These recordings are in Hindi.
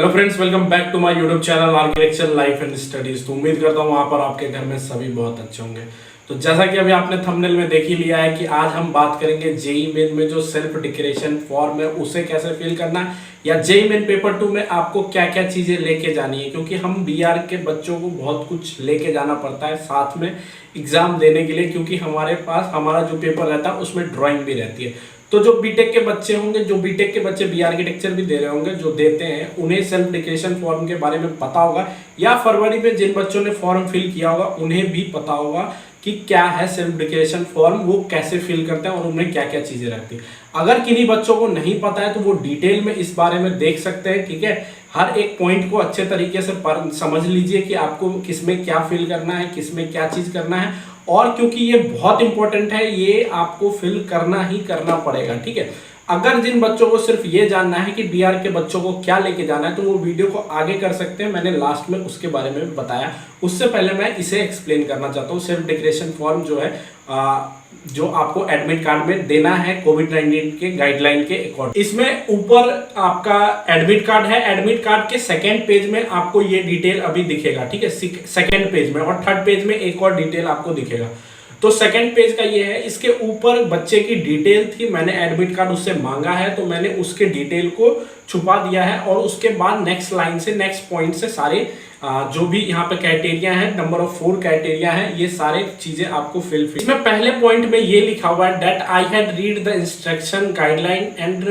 Hello friends, welcome back to my YouTube channel architecture life and studies. तो उम्मीद करता हूँ वहाँ पर आपके घर में सभी बहुत अच्छे होंगे। तो जैसा कि अभी आपने थंबनेल में देख ही लिया है कि आज हम बात करेंगे जेईई मेन में जो सेल्फ डिक्लेरेशन फॉर्म है उसे कैसे फिल करना है, या जेईई मेन पेपर 2 में आपको क्या क्या चीज़ें लेके जानी है, क्योंकि हम बीआर के बच्चों को बहुत कुछ लेके जाना पड़ता है साथ में एग्जाम देने के लिए, क्योंकि हमारे पास हमारा जो पेपर रहता है उसमें ड्राइंग भी रहती है। तो जो बीटेक के बच्चे होंगे, जो बीटेक के बच्चे बी आर्किटेक्चर भी दे रहे होंगे, जो देते हैं, उन्हें सेल्फ डिक्लेरेशन फॉर्म के बारे में पता होगा, या फरवरी में जिन बच्चों ने फॉर्म फिल किया होगा उन्हें भी पता होगा कि क्या है सेल्फ डिक्लेरेशन फॉर्म, वो कैसे फिल करते हैं और उनमें क्या क्या चीजें रहती है। अगर किन्हीं बच्चों को नहीं पता है तो वो डिटेल में इस बारे में देख सकते हैं, ठीक है। हर एक पॉइंट को अच्छे तरीके से समझ लीजिए कि आपको किसमें क्या फिल करना है, किसमें क्या चीज करना है, और क्योंकि ये बहुत इंपॉर्टेंट है, ये आपको फिल करना ही करना पड़ेगा, ठीक है। अगर जिन बच्चों को सिर्फ ये जानना है कि बीआर के बच्चों को क्या लेके जाना है तो वो वीडियो को आगे कर सकते हैं, मैंने लास्ट में उसके बारे में बताया। उससे पहले मैं इसे एक्सप्लेन करना चाहता हूँ। सेल्फ डिक्लेरेशन फॉर्म जो है जो आपको एडमिट कार्ड में देना है कोविड-19 के गाइडलाइन के अकॉर्डिंग। इसमें ऊपर आपका एडमिट कार्ड है, एडमिट कार्ड के सेकेंड पेज में आपको ये डिटेल अभी दिखेगा, ठीक है, सेकेंड पेज में, और थर्ड पेज में एक और डिटेल आपको दिखेगा। तो सेकंड पेज का ये है, इसके ऊपर बच्चे की डिटेल थी, मैंने एडमिट कार्ड उससे मांगा है तो मैंने उसके डिटेल को छुपा दिया है, और उसके बाद नेक्स्ट लाइन से, नेक्स्ट पॉइंट से सारे जो भी यहाँ पे क्राइटेरिया है, नंबर ऑफ 4 क्राइटेरिया है, ये सारे चीजें आपको फिल। इसमें पहले पॉइंट में ये लिखा हुआ है that I had read the instruction guideline and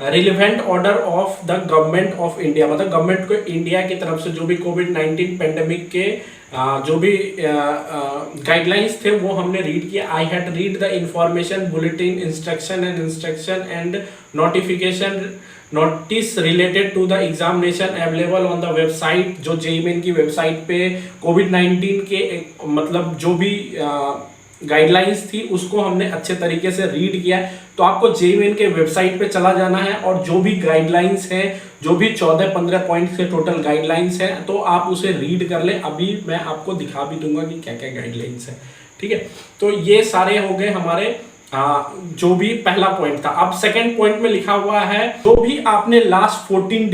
relevant order of the government of India, मतलब गवर्नमेंट को इंडिया की तरफ से जो भी कोविड-19 पेंडेमिक के जो भी गाइडलाइंस थे वो हमने रीड किया। I had read the information bulletin instruction and notification notice related to the examination available on the website. जो जेईई मेन की वेबसाइट पे कोविड-19 के मतलब जो भी गाइडलाइंस थी उसको हमने अच्छे तरीके से रीड किया। तो आपको जेईई मेन के वेबसाइट पे चला जाना है, और जो भी गाइडलाइंस है, जो भी 14-15 पॉइंट के टोटल गाइडलाइंस है, तो आप उसे रीड कर ले। अभी मैं आपको दिखा भी दूंगा कि क्या क्या गाइडलाइंस है, ठीक है। तो ये सारे हो गए हमारे जो भी पहला पॉइंट था। अब सेकंड पॉइंट में लिखा हुआ है जो भी आपने लास्ट 14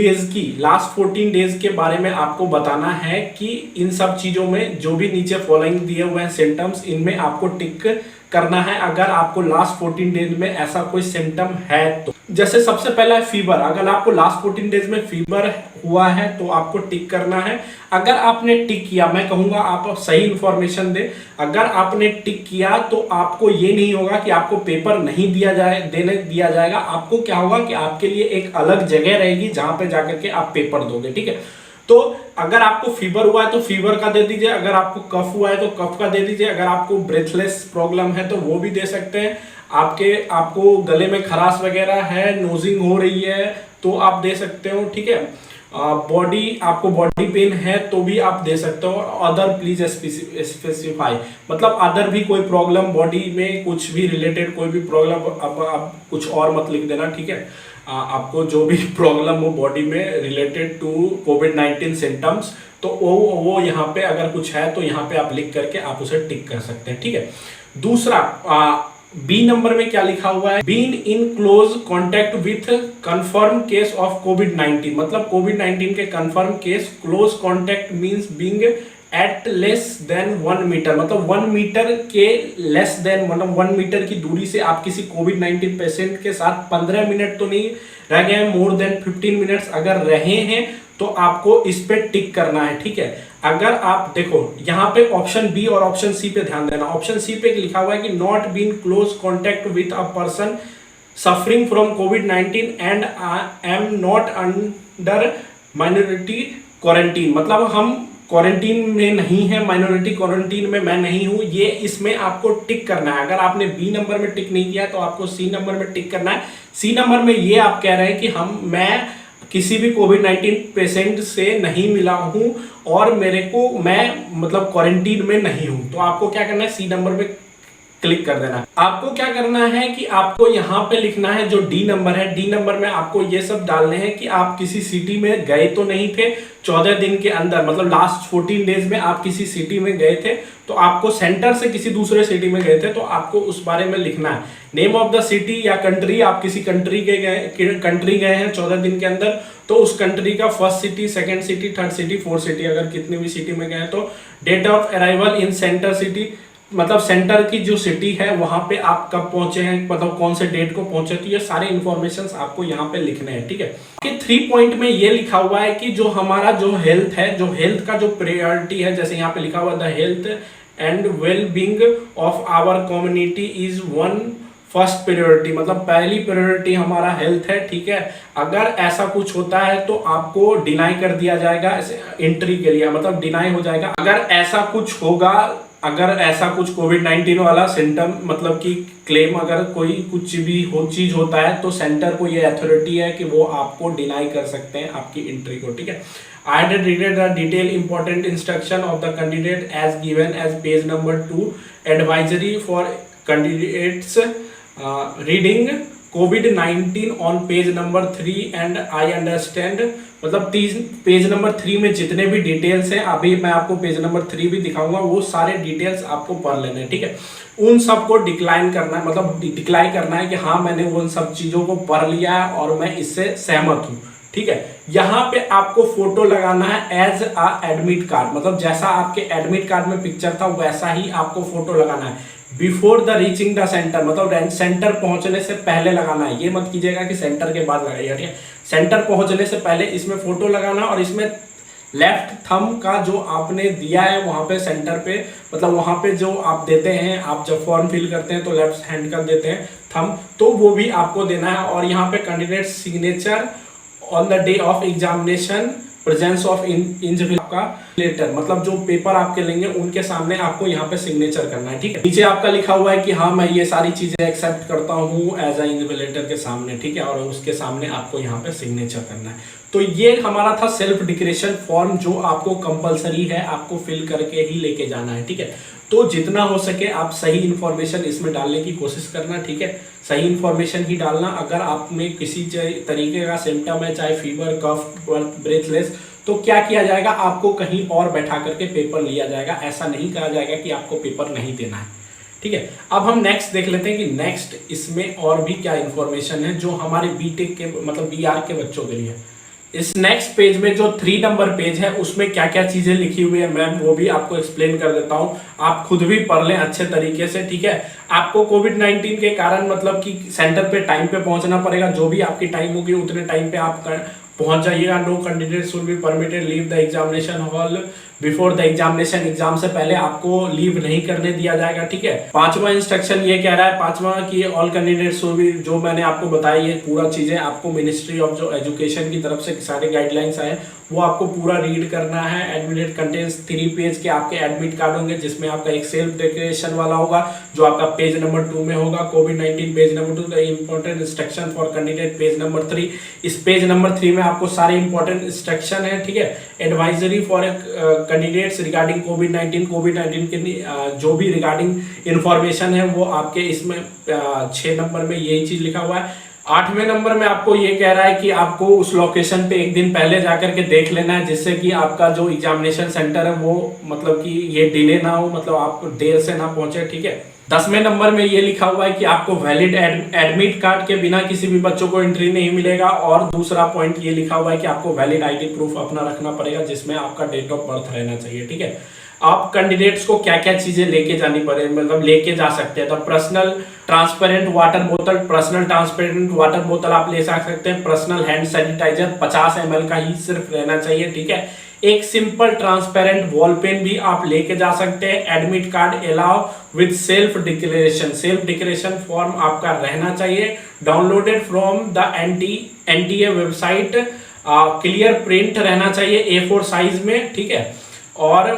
डेज के बारे में आपको बताना है कि इन सब चीजों में जो भी नीचे फॉलोइंग दिए हुए हैं सिम्टम्स, इनमें आपको टिक करना है। अगर आपको लास्ट 14 डेज में ऐसा कोई सिम्टम है तो, जैसे सबसे पहला है फीवर। अगर आपको लास्ट 14 डेज में फीवर हुआ है तो आपको टिक करना है। अगर आपने टिक किया, मैं कहूंगा आप सही इंफॉर्मेशन दे, अगर आपने टिक किया तो आपको ये नहीं होगा कि आपको पेपर नहीं देने दिया जाएगा। आपको क्या होगा कि आपके लिए एक अलग जगह रहेगी जहां पे जाकर के आप पेपर दोगे, ठीक है। तो अगर आपको फीवर हुआ है तो फीवर का दे दीजिए, अगर आपको कफ हुआ है तो कफ का दे दीजिए, अगर आपको ब्रेथलेस प्रॉब्लम है तो वो भी दे सकते हैं। आपको गले में खराश वगैरह है, नोजिंग हो रही है तो आप दे सकते हो, ठीक है। आपको बॉडी पेन है तो भी आप दे सकते हो। अदर प्लीज स्पेसिफाई, मतलब अदर भी कोई प्रॉब्लम बॉडी में, कुछ भी रिलेटेड कोई भी प्रॉब्लम, अब कुछ और मत लिख देना, ठीक है। आपको जो भी प्रॉब्लम हो बॉडी में रिलेटेड टू कोविड-19 सिम्टम्स, तो वो यहाँ पे अगर कुछ है तो यहाँ पे आप लिख करके आप उसे टिक कर सकते हैं, ठीक है। दूसरा बी नंबर में क्या लिखा हुआ है, been in close contact with confirm case of कोविड-19, मतलब कोविड-19 के confirm case. Close contact means being at less than 1 metre, मतलब 1 मीटर के लेस देन, मतलब 1 मीटर की दूरी से आप किसी कोविड-19 पेशेंट के साथ 15 मिनट तो नहीं रह गए, मोर देन 15 मिनट्स अगर रहे हैं तो आपको इस पे टिक करना है, ठीक है। अगर आप देखो यहाँ पे ऑप्शन बी और ऑप्शन सी पे ध्यान देना। ऑप्शन सी पे लिखा हुआ है कि not been close contact with a person suffering from कोविड-19 and I am not under minority quarantine, मतलब हम क्वारंटीन में नहीं है, माइनॉरिटी क्वारंटीन में मैं नहीं हूं, ये इसमें आपको टिक करना है। अगर आपने बी नंबर में टिक नहीं किया तो आपको सी नंबर में टिक करना है। सी नंबर में ये आप कह रहे हैं कि मैं किसी भी कोविड-19 पेशेंट से नहीं मिला हूं और मैं मतलब क्वारंटीन में नहीं हूं, तो आपको क्या करना है, सी नंबर में क्लिक कर देना है। आपको क्या करना है कि आपको यहाँ पे लिखना है जो डी नंबर है, डी नंबर में आपको ये सब डालने हैं कि आप किसी सिटी में गए तो नहीं थे 14 दिन के अंदर, मतलब लास्ट 14 डेज में आप किसी सिटी में गए थे तो आपको सेंटर से किसी दूसरे सिटी में गए थे तो आपको उस बारे में लिखना है। नेम ऑफ द सिटी या कंट्री, आप किसी कंट्री गए हैं 14 दिन के अंदर तो उस कंट्री का first city, second city, third city, fourth city, अगर कितनी भी सिटी में गए तो date of arrival in centre city, मतलब सेंटर की जो सिटी है वहां पे आप कब पहुंचे हैं, मतलब कौन से डेट को पहुंचे, तो ये सारे इन्फॉर्मेशन आपको यहाँ पे लिखने हैं। ठीक है, कि 3 पॉइंट में ये लिखा हुआ है कि जो हमारा जो हेल्थ है, जो हेल्थ का जो प्रायोरिटी है, जैसे यहाँ पे लिखा हुआ the health and well being of our community is one first priority, मतलब पहली प्रायोरिटी हमारा हेल्थ है। ठीक है, अगर ऐसा कुछ होता है तो आपको डिनाई कर दिया जाएगा एंट्री के लिए, मतलब डिनाई हो जाएगा। अगर ऐसा कुछ होगा, अगर ऐसा कुछ कोविड-19 वाला सिम्टम, मतलब कि क्लेम, अगर कोई कुछ भी चीज होता है तो सेंटर को ये अथॉरिटी है कि वो आपको डिनाई कर सकते हैं आपकी एंट्री को। ठीक है, I had read the detailed important instruction of the candidate as given as page number 2 advisory for candidates reading COVID-19 on page number 3 and I understand, मतलब पेज नंबर 3 में जितने भी डिटेल्स हैं, अभी मैं आपको पेज नंबर 3 भी दिखाऊंगा, वो सारे डिटेल्स आपको पढ़ लेने हैं। ठीक है, उन सबको डिक्लाइन करना है, मतलब डिक्लाइन करना है कि हाँ मैंने उन सब चीज़ों को पढ़ लिया है और मैं इससे सहमत हूँ। ठीक है, यहाँ पे आपको फोटो लगाना है एज अ एडमिट कार्ड, मतलब जैसा आपके एडमिट कार्ड में पिक्चर था वैसा ही आपको फोटो लगाना है। Before the reaching the centre, मतलब सेंटर पहुंचने से पहले लगाना है, ये मत कीजिएगा कि सेंटर के बाद लगाइए। ठीक है, सेंटर पहुंचने से पहले इसमें फोटो लगाना और इसमें लेफ्ट थंब का जो आपने दिया है वहां पे सेंटर पे, मतलब वहां पे जो आप देते हैं, आप जब फॉर्म फिल करते हैं तो लेफ्ट हैंड का देते हैं थंब, तो वो भी आपको देना है। और यहाँ पे candidate signature on the day of examination, presence of individual का लेटर, मतलब जो पेपर आपके लेंगे उनके सामने आपको यहाँ पे सिग्नेचर करना है। ठीक है, नीचे आपका लिखा हुआ है कि हाँ मैं ये सारी चीजें एक्सेप्ट करता हूँ एज अ इन्विजिलेटर के सामने। ठीक है, और उसके सामने आपको यहाँ पे सिग्नेचर करना है। तो ये हमारा था सेल्फ डिक्लेरेशन फॉर्म, जो आपको कंपलसरी है, आपको फिल करके ही लेके जाना है। ठीक है, तो जितना हो सके आप सही इन्फॉर्मेशन इसमें डालने की कोशिश करना। ठीक है, सही इन्फॉर्मेशन ही डालना। अगर आप में किसी तरीके का सिम्टम है, चाहे फीवर, कफ, ब्रेथलेस, तो क्या किया जाएगा, आपको कहीं और बैठा करके पेपर लिया जाएगा, ऐसा नहीं कहा जाएगा कि आपको पेपर नहीं देना है। ठीक है, अब हम नेक्स्ट देख लेते हैं कि नेक्स्ट इसमें और भी क्या इन्फॉर्मेशन है जो हमारे बीटेक के, मतलब बीआर के बच्चों के लिए। इस नेक्स्ट पेज में जो 3 नंबर पेज है उसमें क्या क्या चीजें लिखी हुई है मैं वो भी आपको एक्सप्लेन कर देता हूं, आप खुद भी पढ़ लें अच्छे तरीके से। ठीक है, आपको कोविड-19 के कारण मतलब कि सेंटर पे टाइम पे पहुंचना पड़ेगा, जो भी आपकी टाइम होगी उतने टाइम पे आप पहुंच जाइएगा। No candidates will be permitted leave the examination hall before the examination, exam से पहले आपको लीव नहीं करने दिया जाएगा। ठीक है, 5वां इंस्ट्रक्शन ये कह रहा है, 5वां कि ऑल कैंडिडेट्स विल बी, जो मैंने आपको बताई ये पूरा चीजें आपको मिनिस्ट्री ऑफ जो एजुकेशन की तरफ से सारे गाइडलाइंस आए वो आपको पूरा रीड करना है। एडमिट कंटेंट्स 3 पेज के आपके एडमिट कार्ड होंगे, जिसमें आपका एक सेल्फ डिक्लेरेशन वाला होगा जो आपका पेज नंबर 2 में होगा, कोविड-19 page number 2, the important instruction for candidate page number 3। इस पेज नंबर 3 में आपको सारे इंपॉर्टेंट इंस्ट्रक्शन है। ठीक है, एडवाइजरी फॉर कैंडिडेट्स रिगार्डिंग कोविड-19 के जो भी रिगार्डिंग इंफॉर्मेशन है वो आपके इसमें 6 नंबर में यही चीज लिखा हुआ है। 8वें नंबर में आपको ये कह रहा है कि आपको उस लोकेशन पे एक दिन पहले जाकर के देख लेना है, जिससे कि आपका जो एग्जामिनेशन सेंटर है वो मतलब कि ये डिले ना हो, मतलब आप देर से ना पहुंचे। ठीक है, 10वें नंबर में ये लिखा हुआ है कि आपको वैलिड एडमिट कार्ड के बिना किसी भी बच्चों को एंट्री नहीं मिलेगा। और दूसरा पॉइंट ये लिखा हुआ है कि आपको वैलिड आईडी प्रूफ अपना रखना पड़ेगा, जिसमें आपका डेट ऑफ बर्थ रहना चाहिए। ठीक है, आप कैंडिडेट्स को क्या क्या चीजें लेके जानी पड़े, मतलब लेके जा सकते हैं, तो पर्सनल ट्रांसपेरेंट वाटर बोतल, पर्सनल ट्रांसपेरेंट वाटर बोतल आप ले सकते हैं। पर्सनल हैंड सैनिटाइजर 50 ml का ही सिर्फ रहना चाहिए। ठीक है, एक सिंपल ट्रांसपेरेंट वॉल पेन भी आप लेके जा सकते हैं। Admit card allow with self declaration form आपका रहना चाहिए, downloaded from the NTA website, clear print रहना चाहिए A4 साइज में। ठीक है, और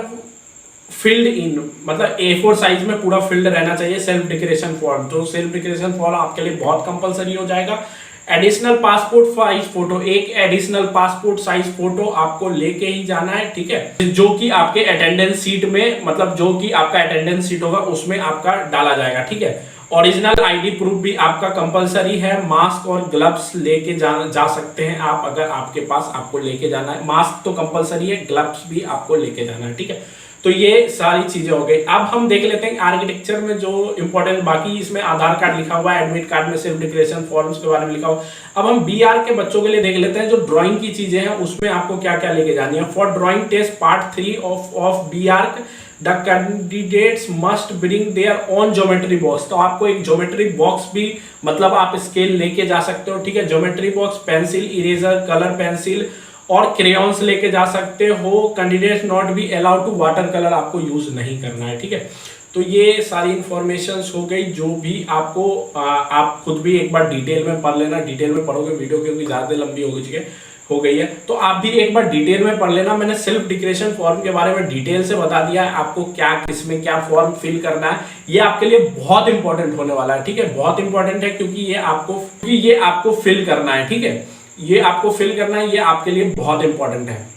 फिल्ड इन, मतलब A4 साइज में पूरा फिल्ड रहना चाहिए सेल्फ डिक्लेरेशन फॉर्म। तो सेल्फ डिक्लेरेशन फॉर्म आपके लिए बहुत कंपलसरी हो जाएगा। एडिशनल पासपोर्ट साइज फोटो, एक एडिशनल पासपोर्ट साइज फोटो आपको लेके ही जाना है, ठीक है, जो कि आपके अटेंडेंस सीट में, मतलब जो कि आपका अटेंडेंस सीट होगा उसमें आपका डाला जाएगा, ठीक है। ओरिजिनल आईडी प्रूफ भी आपका कंपलसरी है। मास्क और ग्लव्स लेके जा सकते हैं आप, अगर आपके पास, आपको लेके जाना है। मास्क तो कंपलसरी है, ग्लव्स भी आपको लेके जाना है, ठीक है। तो ये सारी चीजें हो गई। अब हम देख लेते हैं आर्किटेक्चर में जो इंपॉर्टेंट, बाकी इसमें आधार कार्ड लिखा हुआ है, एडमिट कार्ड में सेल्फ डिक्लेरेशन फॉर्म्स के बारे में लिखा हुआ। अब हम बीआर के बच्चों के लिए देख लेते हैं जो ड्राइंग की चीजें हैं उसमें आपको क्या क्या लेके जानी है। For drawing test part 3 of BR the candidates must bring their own geometry box. तो आपको एक ज्योमेट्री बॉक्स भी, मतलब आप स्केल लेके जा सकते हो, ठीक है। Geometry box, pencil, eraser, colour pencil और क्रेयॉन्स लेके जा सकते हो। Candidates not be allowed to water colour, आपको यूज नहीं करना है, ठीक है। तो ये सारी इंफॉर्मेशन हो गई जो भी आपको आप खुद भी एक बार डिटेल में पढ़ लेना। डिटेल में पढ़ोगे वीडियो क्योंकि ज्यादा लंबी हो गई है, तो आप भी एक बार डिटेल में पढ़ लेना। मैंने सेल्फ डिक्लेरेशन फॉर्म के बारे में डिटेल से बता दिया है आपको, क्या किसमें क्या फॉर्म फिल करना है। ये आपके लिए बहुत इंपॉर्टेंट होने वाला है, ठीक है, बहुत इंपॉर्टेंट है क्योंकि ये आपको फिल करना है, ठीक है। ये आपको फिल करना है, ये आपके लिए बहुत इंपॉर्टेंट है।